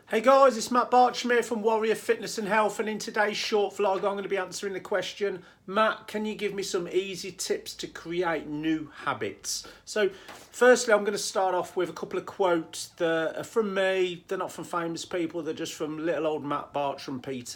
Hey guys, it's Matt Bartram here from Warrior Fitness and Health, and in today's short vlog I'm going to be answering the question, Matt, can you give me some easy tips to create new habits? So firstly, I'm going to start off with a couple of quotes that are from me. They're not from famous people, they're just from little old Matt Bartram PT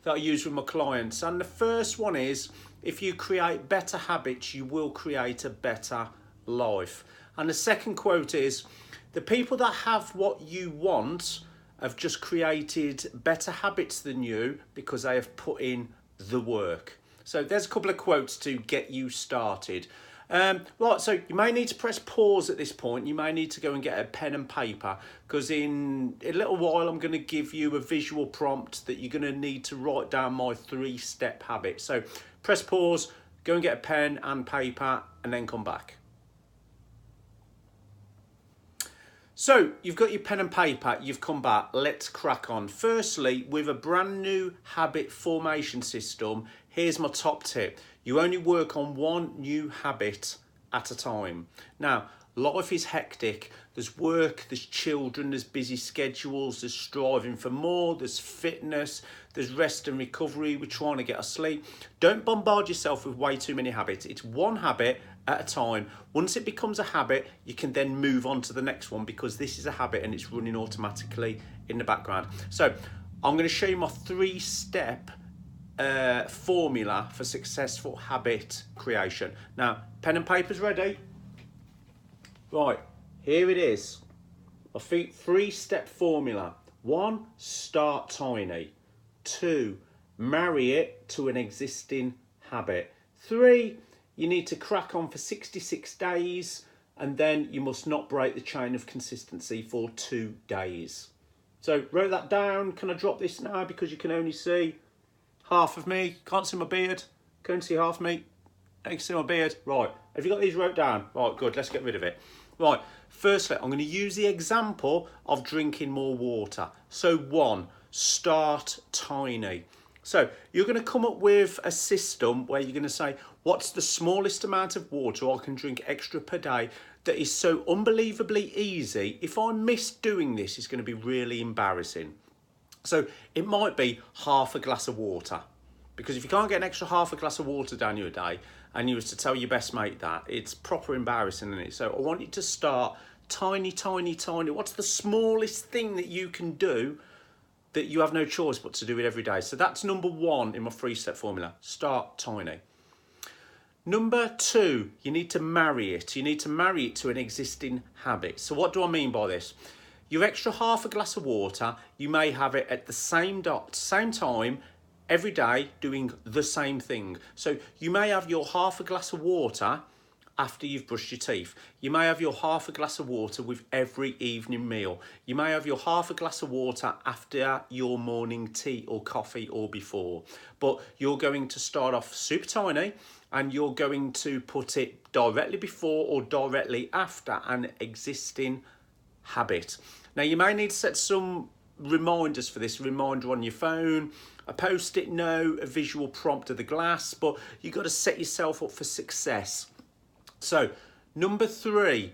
that I use with my clients. And the first one is, if you create better habits, you will create a better life. And the second quote is, the people that have what you want have just created better habits than you because they have put in the work. So there's a couple of quotes to get you started. Right, so you may need to press pause at this point. You may need to go and get a pen and paper, because in a little while I'm going to give you a visual prompt that you're going to need to write down my 3-step habit. So press pause, go and get a pen and paper, and then come back. So you've got your pen and paper, you've come back, let's crack on. Firstly, with a brand new habit formation system, here's my top tip. You only work on one new habit at a time. Now, life is hectic. There's work, there's children, there's busy schedules, there's striving for more, there's fitness, there's rest and recovery, we're trying to get asleep. Don't bombard yourself with way too many habits. It's one habit at a time. Once it becomes a habit, you can then move on to the next one, because this is a habit and it's running automatically in the background. So I'm going to show you my 3-step formula for successful habit creation. Now, pen and paper's ready. Right, here it is. A 3-step formula. 1, start tiny. 2, marry it to an existing habit. 3, you need to crack on for 66 days, and then you must not break the chain of consistency for 2 days. So wrote that down. Can I drop this now, because you can only see half of me? Can't see my beard. Can't see half me. You can see my beard. Right, have you got these wrote down? Right, good, let's get rid of it. Right, firstly, I'm going to use the example of drinking more water. So 1, start tiny. So you're going to come up with a system where you're going to say, what's the smallest amount of water I can drink extra per day that is so unbelievably easy? If I miss doing this, it's going to be really embarrassing. So it might be half a glass of water, because if you can't get an extra half a glass of water down your day and you was to tell your best mate that, it's proper embarrassing, isn't it? So I want you to start tiny, tiny, tiny. What's the smallest thing that you can do that you have no choice but to do it every day? So that's number 1 in my 3-step formula. Start tiny. Number 2, you need to marry it. You need to marry it to an existing habit. So what do I mean by this? Your extra half a glass of water, you may have it at the same time every day, doing the same thing. So you may have your half a glass of water after you've brushed your teeth. You may have your half a glass of water with every evening meal. You may have your half a glass of water after your morning tea or coffee or before. But you're going to start off super tiny, and you're going to put it directly before or directly after an existing habit. Now, you may need to set some reminders for this. A reminder on your phone, a post-it note, a visual prompt of the glass, but you've got to set yourself up for success. So number 3,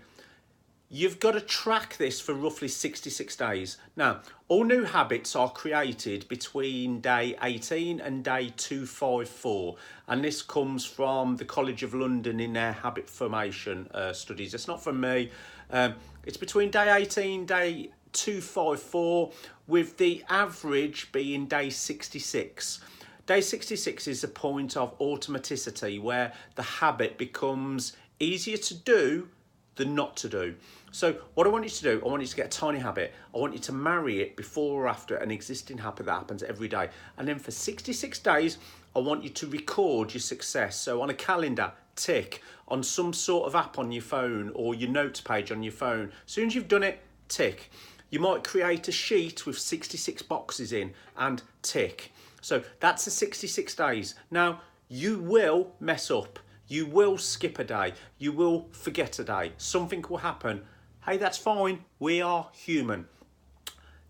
you've got to track this for roughly 66 days. Now, all new habits are created between day 18 and day 254. And this comes from the College of London in their habit formation studies. It's not from me. It's between day 18, day 254, with the average being day 66. Day 66 is a point of automaticity, where the habit becomes easier to do than not to do. So what I want you to do, I want you to get a tiny habit. I want you to marry it before or after an existing habit that happens every day. And then for 66 days, I want you to record your success. So on a calendar, tick. On some sort of app on your phone or your notes page on your phone, as soon as you've done it, tick. You might create a sheet with 66 boxes in and tick. So that's the 66 days. Now, you will mess up. You will skip a day. You will forget a day. Something will happen. Hey, that's fine. We are human.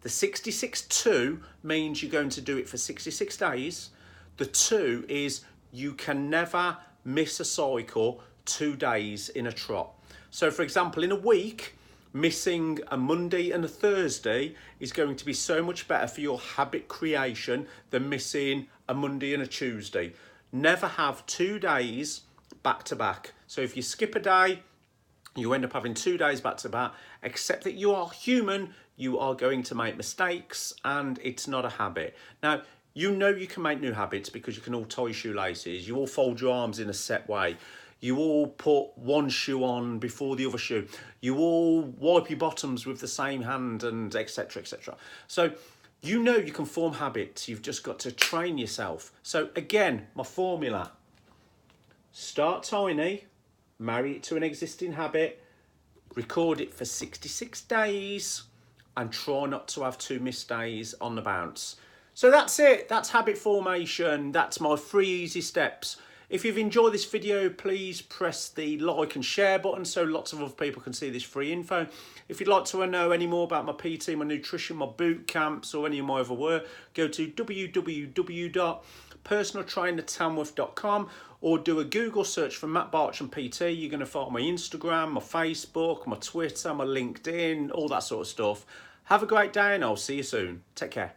The 66-2 means you're going to do it for 66 days. The 2 is you can never miss a cycle 2 days in a trot. So, for example, in a week, missing a Monday and a Thursday is going to be so much better for your habit creation than missing a Monday and a Tuesday. Never have 2 days back to back. So if you skip a day, you end up having 2 days back to back. Accept that you are human, you are going to make mistakes, and it's not a habit. Now, you know you can make new habits because you can all tie your shoelaces, you all fold your arms in a set way, you all put one shoe on before the other shoe, you all wipe your bottoms with the same hand, and etc, etc. So you know you can form habits, you've just got to train yourself. So again, my formula: start tiny, marry it to an existing habit, record it for 66 days, and try not to have 2 missed days on the bounce. So that's it. That's habit formation. That's my 3 easy steps. If you've enjoyed this video, please press the like and share button so lots of other people can see this free info. If you'd like to know any more about my PT, my nutrition, my boot camps, or any of my other work, go to www.personaltrainertamworth.com or do a Google search for Matt Bartram PT. You're going to find my Instagram, my Facebook, my Twitter, my LinkedIn, all that sort of stuff. Have a great day and I'll see you soon. Take care.